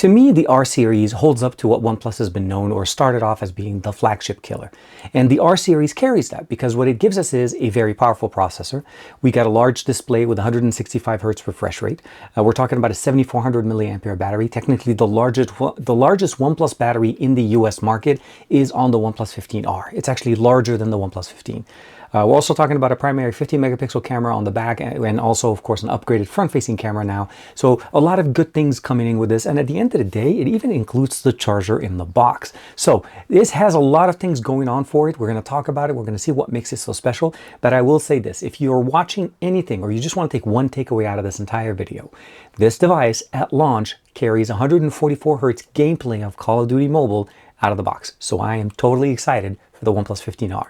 To me, the R series holds up to what OnePlus has been known or started off as being the flagship killer. And the R series carries that because what it gives us is a very powerful processor. We got a large display with 165 Hz refresh rate. We're talking about a 7400 milliampere battery. Technically, the largest OnePlus battery in the US market is on the OnePlus 15R. It's actually larger than the OnePlus 15. We're also talking about a primary 50 megapixel camera on the back and also, of course, an upgraded front-facing camera now. So a lot of good things coming in with this. And at the end of the day, it even includes the charger in the box. So this has a lot of things going on for it. We're going to talk about it. We're going to see what makes it so special. But I will say this, if you're watching anything or you just want to take one takeaway out of this entire video, this device at launch carries 144 Hz gameplay of Call of Duty Mobile out of the box. So I am totally excited for the OnePlus 15R.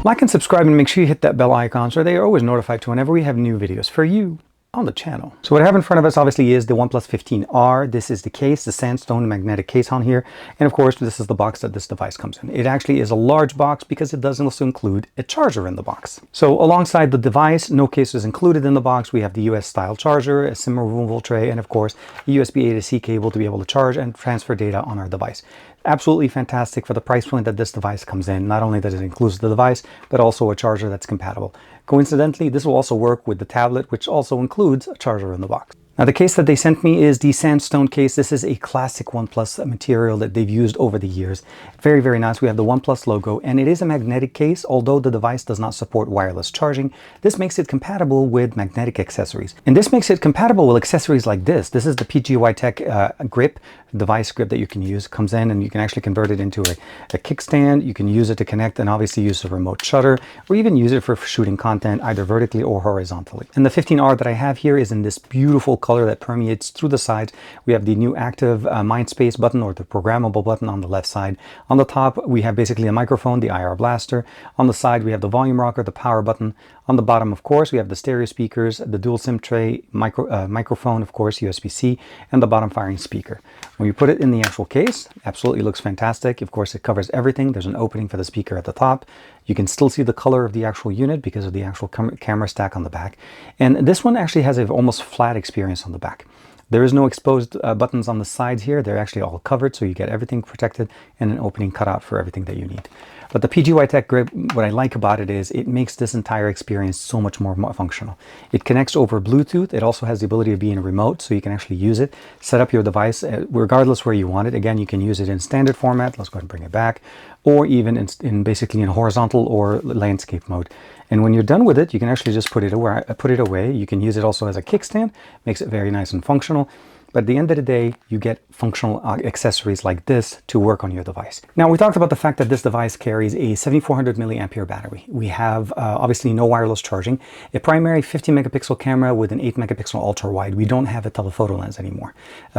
Like and subscribe and make sure you hit that bell icon so they are always notified to whenever we have new videos for you on the channel. So what I have in front of us obviously is the OnePlus 15R. This is the case, the Sandstone magnetic case on here. And of course, this is the box that this device comes in. It actually is a large box because it does also include a charger in the box. So alongside the device, no case is included in the box. We have the US style charger, a SIM removal tray, and of course, a USB A to C cable to be able to charge and transfer data on our device. Absolutely fantastic for the price point that this device comes in. Not only that it includes the device, but also a charger that's compatible. Coincidentally, this will also work with the tablet, which also includes a charger in the box. Now, the case that they sent me is the Sandstone case. This is a classic OnePlus material that they've used over the years. Very, very nice. We have the OnePlus logo, and it is a magnetic case. Although the device does not support wireless charging, this makes it compatible with magnetic accessories. And this makes it compatible with accessories like this. This is the PGYTech grip, device grip that you can use. It comes in and you can actually convert it into a kickstand. You can use it to connect and obviously use a remote shutter, or even use it for shooting content either vertically or horizontally. And the 15R that I have here is in this beautiful color that permeates through the sides. We have the new active mind space button, or the programmable button, on the left side. On the top, we have basically a microphone, the IR blaster. On the side, we have the volume rocker, the power button. On the bottom, of course, we have the stereo speakers, the dual SIM tray, microphone, of course, USB-C, and the bottom firing speaker. When you put it in the actual case, absolutely looks fantastic. Of course, it covers everything. There's an opening for the speaker at the top. You can still see the color of the actual unit because of the actual camera stack on the back. And this one actually has an almost flat experience on the back. There is no exposed buttons on the sides here. They're actually all covered, so you get everything protected and an opening cut out for everything that you need. But the PGYTech grip, what I like about it is it makes this entire experience so much more functional. It connects over Bluetooth. It also has the ability to be in a remote, so you can actually use it, set up your device regardless where you want it. Again, you can use it in standard format. Let's go ahead and bring it back, or even in basically in horizontal or landscape mode. And when you're done with it, you can actually just put it away. You can use it also as a kickstand. Makes it very nice and functional. But at the end of the day, you get functional accessories like this to work on your device. Now, we talked about the fact that this device carries a 7400 milliampere battery. We have obviously no wireless charging, a primary 50 megapixel camera with an 8 megapixel ultra wide. We don't have a telephoto lens anymore.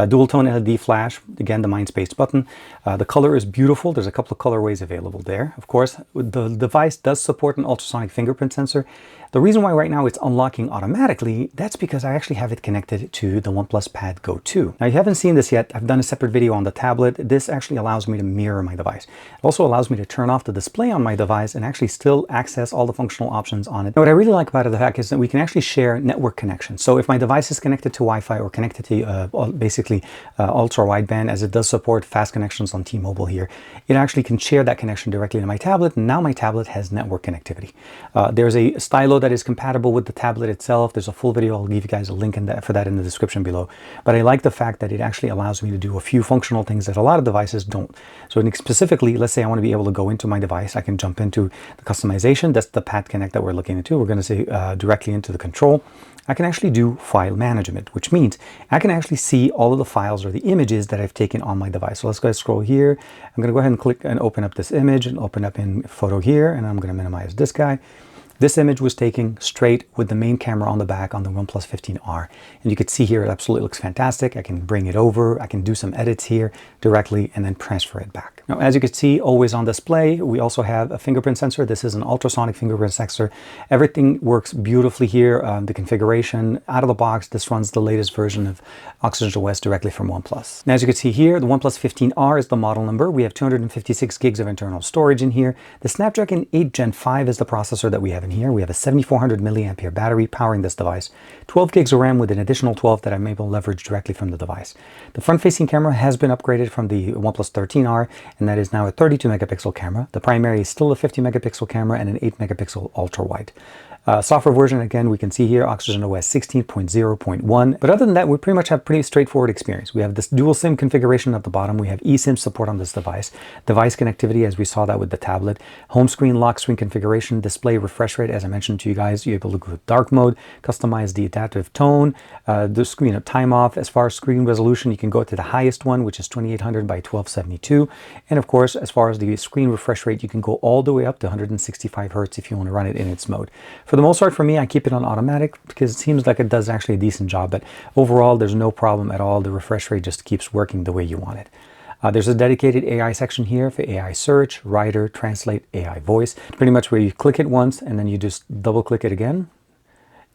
Dual tone LED flash, again, the mind space button. The color is beautiful. There's a couple of colorways available there. Of course, the device does support an ultrasonic fingerprint sensor. The reason why right now it's unlocking automatically, that's because I actually have it connected to the OnePlus Pad Go 2. Now, you haven't seen this yet. I've done a separate video on the tablet. This actually allows me to mirror my device. It also allows me to turn off the display on my device and actually still access all the functional options on it. Now, what I really like about it, the fact is that we can actually share network connections. So if my device is connected to Wi-Fi or connected to basically ultra wideband, as it does support fast connections on T-Mobile here, it actually can share that connection directly to my tablet. And now my tablet has network connectivity. There's a stylo that is compatible with the tablet itself. There's a full video. I'll give you guys a link for that in the description below. But I like the fact that it actually allows me to do a few functional things that a lot of devices don't. So specifically, let's say I want to be able to go into my device. I can jump into the customization. That's the Pad Connect that we're looking into. We're going to say directly into the control. I can actually do file management, which means I can actually see all of the files or the images that I've taken on my device. So let's go ahead and scroll here. I'm going to go ahead and click and open up this image and open up in photo here. And I'm going to minimize this guy. This image was taken straight with the main camera on the back on the OnePlus 15R. And you can see here, it absolutely looks fantastic. I can bring it over. I can do some edits here directly and then transfer it back. Now, as you can see, always on display, we also have a fingerprint sensor. This is an ultrasonic fingerprint sensor. Everything works beautifully here. The configuration out of the box, this runs the latest version of OxygenOS directly from OnePlus. Now, as you can see here, the OnePlus 15R is the model number. We have 256 gigs of internal storage in here. The Snapdragon 8 Gen 5 is the processor that we have in here. We have a 7400 milliampere battery powering this device, 12 gigs of RAM with an additional 12 that I'm able to leverage directly from the device. The front-facing camera has been upgraded from the OnePlus 13R, and that is now a 32 megapixel camera. The primary is still a 50 megapixel camera and an 8 megapixel ultra-wide. Software version, again, we can see here, OxygenOS 16.0.1. But other than that, we pretty much have pretty straightforward experience. We have this dual SIM configuration at the bottom. We have eSIM support on this device. Device connectivity, as we saw that with the tablet. Home screen, lock screen configuration, display refresh rate. As I mentioned to you guys, you're able to go to dark mode, customize the adaptive tone, the screen time off. As far as screen resolution, you can go to the highest one, which is 2800 by 1272. And of course, as far as the screen refresh rate, you can go all the way up to 165 Hertz if you want to run it in its mode. For the most part, for me, I keep it on automatic because it seems like it does actually a decent job, but overall, there's no problem at all. The refresh rate just keeps working the way you want it. There's a dedicated AI section here for AI search, writer, translate, AI voice. Pretty much where you click it once and then you just double click it again,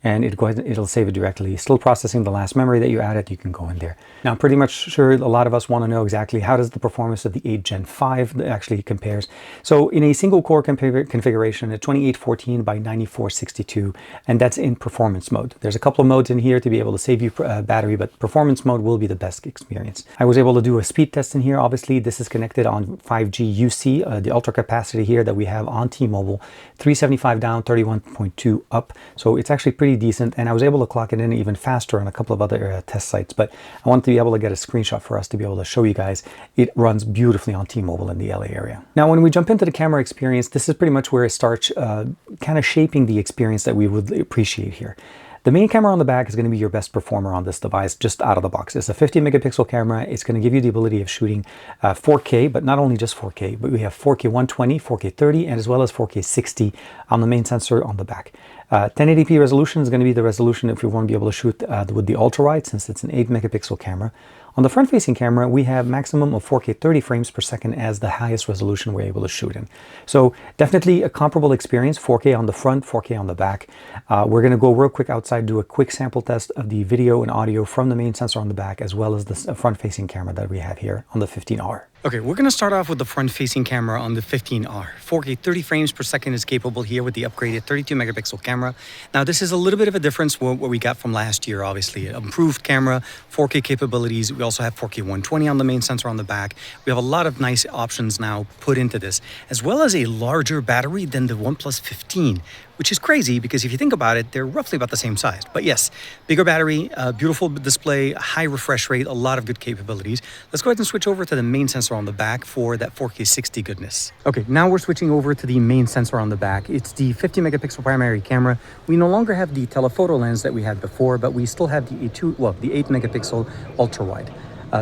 and it'll save it directly. Still processing the last memory that you added, you can go in there. Now, I'm pretty much sure a lot of us want to know exactly how does the performance of the 8 Gen 5 actually compares. So in a single core configuration, a 2814 by 9462, and that's in performance mode. There's a couple of modes in here to be able to save you battery, but performance mode will be the best experience. I was able to do a speed test in here. Obviously, this is connected on 5G UC, the ultra capacity here that we have on T-Mobile, 375 down, 31.2 up. So it's actually pretty decent, and I was able to clock it in even faster on a couple of other test sites, but I want to be able to get a screenshot for us to be able to show you guys it runs beautifully on T-Mobile in the LA area. Now, when we jump into the camera experience, this is pretty much where it starts kind of shaping the experience that we would appreciate here. The main camera on the back is going to be your best performer on this device just out of the box. It's a 50 megapixel camera. It's going to give you the ability of shooting 4K, but not only just 4K, but we have 4K 120, 4K 30, and as well as 4K 60 on the main sensor on the back. 1080p resolution is going to be the resolution if you want to be able to shoot with the ultra-wide, since it's an 8 megapixel camera. On the front-facing camera, we have maximum of 4K 30 frames per second as the highest resolution we're able to shoot in. So definitely a comparable experience, 4K on the front, 4K on the back. We're going to go real quick outside, do a quick sample test of the video and audio from the main sensor on the back, as well as the front-facing camera that we have here on the 15R. Okay, we're going to start off with the front-facing camera on the 15R. 4K 30 frames per second is capable here with the upgraded 32 megapixel camera. Now, this is a little bit of a difference from what we got from last year, obviously. Improved camera, 4K capabilities. We also have 4K 120 on the main sensor on the back. We have a lot of nice options now put into this, as well as a larger battery than the OnePlus 15, which is crazy because if you think about it, they're roughly about the same size. But yes, bigger battery, beautiful display, high refresh rate, a lot of good capabilities. Let's go ahead and switch over to the main sensor on the back for that 4K 60 goodness. Okay, now we're switching over to the main sensor on the back. It's the 50 megapixel primary camera. We no longer have the telephoto lens that we had before, but we still have the 8 megapixel ultra wide.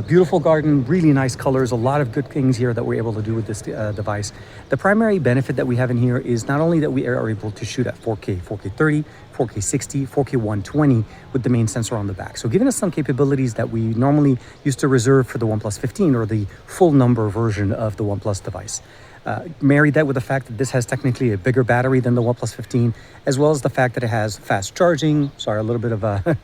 Beautiful garden, really nice colors, a lot of good things here that we're able to do with this device. The primary benefit that we have in here is not only that we are able to shoot at 4K, 4K 30, 4K 60, 4K 120 with the main sensor on the back. So giving us some capabilities that we normally used to reserve for the OnePlus 15 or the full number version of the OnePlus device. Marry that with the fact that this has technically a bigger battery than the OnePlus 15, as well as the fact that it has fast charging. Sorry, a little bit of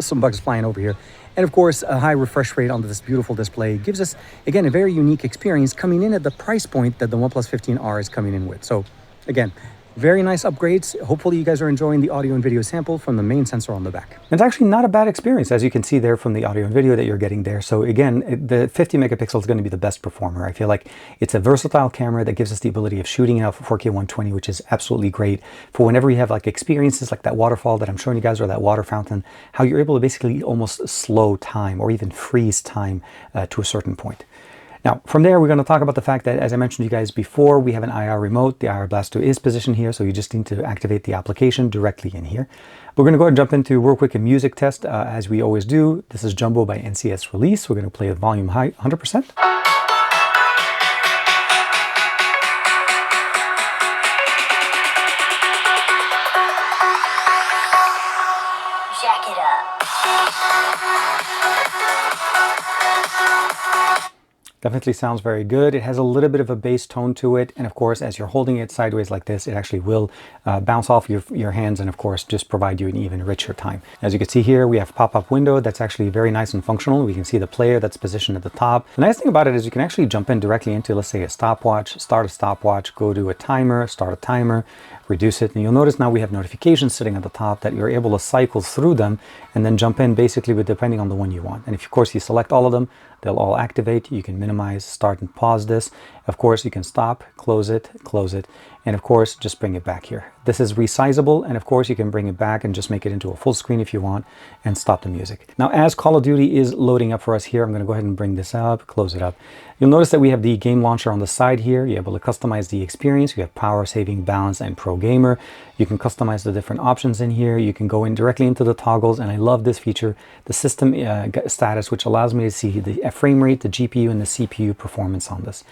some bugs flying over here. And of course, a high refresh rate on this beautiful display gives us, again, a very unique experience coming in at the price point that the OnePlus 15R is coming in with. So again, very nice upgrades. Hopefully you guys are enjoying the audio and video sample from the main sensor on the back. It's actually not a bad experience, as you can see there from the audio and video that you're getting there. So again, the 50 megapixel is going to be the best performer. I feel like it's a versatile camera that gives us the ability of shooting out for 4K 120, which is absolutely great for whenever you have like experiences like that waterfall that I'm showing you guys, or that water fountain, how you're able to basically almost slow time or even freeze time to a certain point. Now, from there, we're going to talk about the fact that, as I mentioned to you guys before, we have an IR remote. The IR Blaster is positioned here, so you just need to activate the application directly in here. We're going to go ahead and jump into real quick a music test, as we always do. This is Jumbo by NCS Release. We're going to play the volume high, 100%. Definitely sounds very good. It has a little bit of a bass tone to it. And of course, as you're holding it sideways like this, it actually will bounce off your hands and of course, just provide you an even richer time. As you can see here, we have pop-up window that's actually very nice and functional. We can see the player that's positioned at the top. The nice thing about it is you can actually jump in directly into, let's say, a stopwatch, start a stopwatch, go to a timer, start a timer, reduce it. And you'll notice now we have notifications sitting at the top that you're able to cycle through them and then jump in basically with depending on the one you want. And if, of course, you select all of them, they'll all activate. You can minimize, start and pause this. Of course, you can stop, close it, and of course, just bring it back here. This is resizable, and of course, you can bring it back and just make it into a full screen if you want and stop the music. Now, as Call of Duty is loading up for us here, I'm going to go ahead and bring this up, close it up. You'll notice that we have the game launcher on the side here. You're able to customize the experience. You have power, saving, balance, and pro gamer. You can customize the different options in here. You can go in directly into the toggles, and I love this feature, the system status, which allows me to see the frame rate, the GPU, and the CPU performance on this.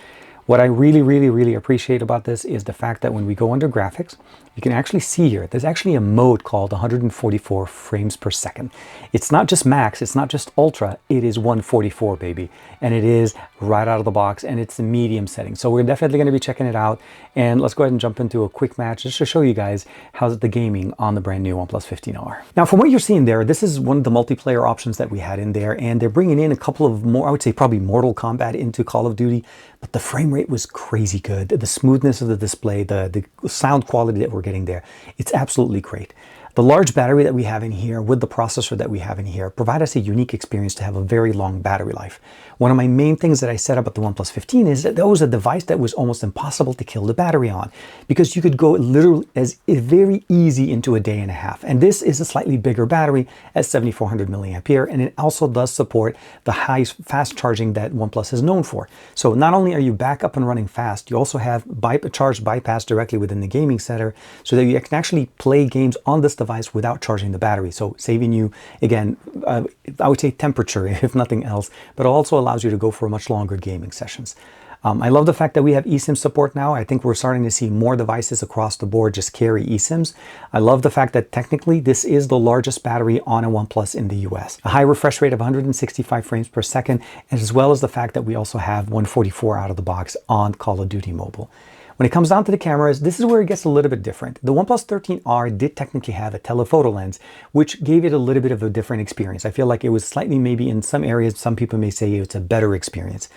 What I really appreciate about this is the fact that when we go under graphics, you can actually see here, there's actually a mode called 144 frames per second. It's not just max, it's not just ultra, it is 144, baby. And it is right out of the box, and it's the medium setting. So we're definitely going to be checking it out. And let's go ahead and jump into a quick match just to show you guys how's the gaming on the brand new OnePlus 15R. Now, from what you're seeing there, this is one of the multiplayer options that we had in there, and they're bringing in a couple of more, I would say probably Mortal Kombat into Call of Duty, but the frame rate was crazy good. The smoothness of the display, the sound quality that we're getting there, it's absolutely great. The large battery that we have in here with the processor that we have in here provide us a unique experience to have a very long battery life. One of my main things that I set up at the OnePlus 15 is that was a device that was almost impossible to kill the battery on, because you could go literally as very easy into a day and a half. And this is a slightly bigger battery at 7400 milliampere, and it also does support the high fast charging that OnePlus is known for. So not only are you back up and running fast, you also have charge bypass directly within the gaming center so that you can actually play games on this device without charging the battery. So saving you, again, I would say temperature, if nothing else, but also allows you to go for much longer gaming sessions. I love the fact that we have eSIM support now. I think we're starting to see more devices across the board just carry eSIMs. I love the fact that technically this is the largest battery on a OnePlus in the US. A high refresh rate of 165 frames per second, as well as the fact that we also have 144 out of the box on Call of Duty Mobile. When it comes down to the cameras, this is where it gets a little bit different. The OnePlus 13R did technically have a telephoto lens, which gave it a little bit of a different experience. I feel like it was slightly, maybe in some areas, some people may say it's a better experience.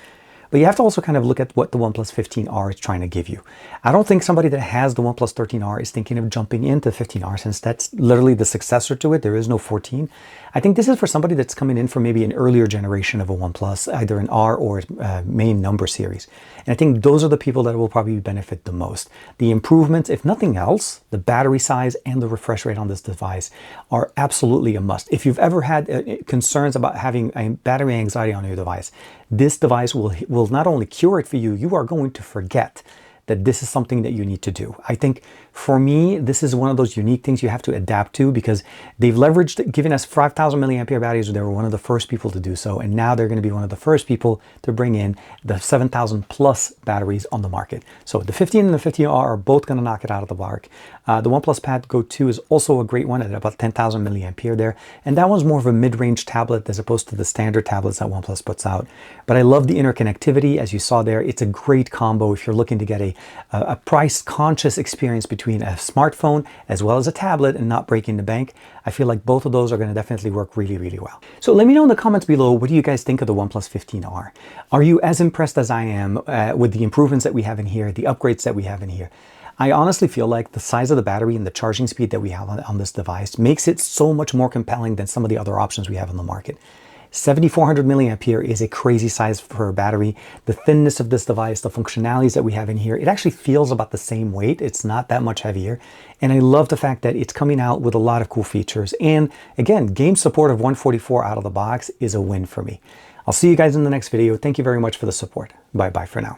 But you have to also kind of look at what the OnePlus 15R is trying to give you. I don't think somebody that has the OnePlus 13R is thinking of jumping into 15R, since that's literally the successor to it. There is no 14. I think this is for somebody that's coming in from maybe an earlier generation of a OnePlus, either an R or main number series. And I think those are the people that will probably benefit the most. The improvements, if nothing else, the battery size and the refresh rate on this device are absolutely a must. If you've ever had concerns about having a battery anxiety on your device, this device will not only cure it for you, you are going to forget that this is something that you need to do. I think for me, this is one of those unique things you have to adapt to, because they've leveraged giving us 5,000 milliampere batteries. They were one of the first people to do so. And now they're going to be one of the first people to bring in the 7,000 plus batteries on the market. So the 15 and the 15R are both going to knock it out of the park. The OnePlus Pad Go 2 is also a great one at about 10,000 milliampere there. And that one's more of a mid-range tablet as opposed to the standard tablets that OnePlus puts out. But I love the interconnectivity. As you saw there, it's a great combo if you're looking to get a price-conscious experience between a smartphone as well as a tablet and not breaking the bank. I feel like both of those are going to definitely work really well. So let me know in the comments below, what do you guys think of the OnePlus 15R? Are you as impressed as I am with the improvements that we have in here, the upgrades that we have in here? I honestly feel like the size of the battery and the charging speed that we have on this device makes it so much more compelling than some of the other options we have on the market. 7400 milliampere is a crazy size for a battery. The thinness of this device, the functionalities that we have in here, it actually feels about the same weight. It's not that much heavier. And I love the fact that it's coming out with a lot of cool features. And again, game support of 144 out of the box is a win for me. I'll see you guys in the next video. Thank you very much for the support. Bye-bye for now.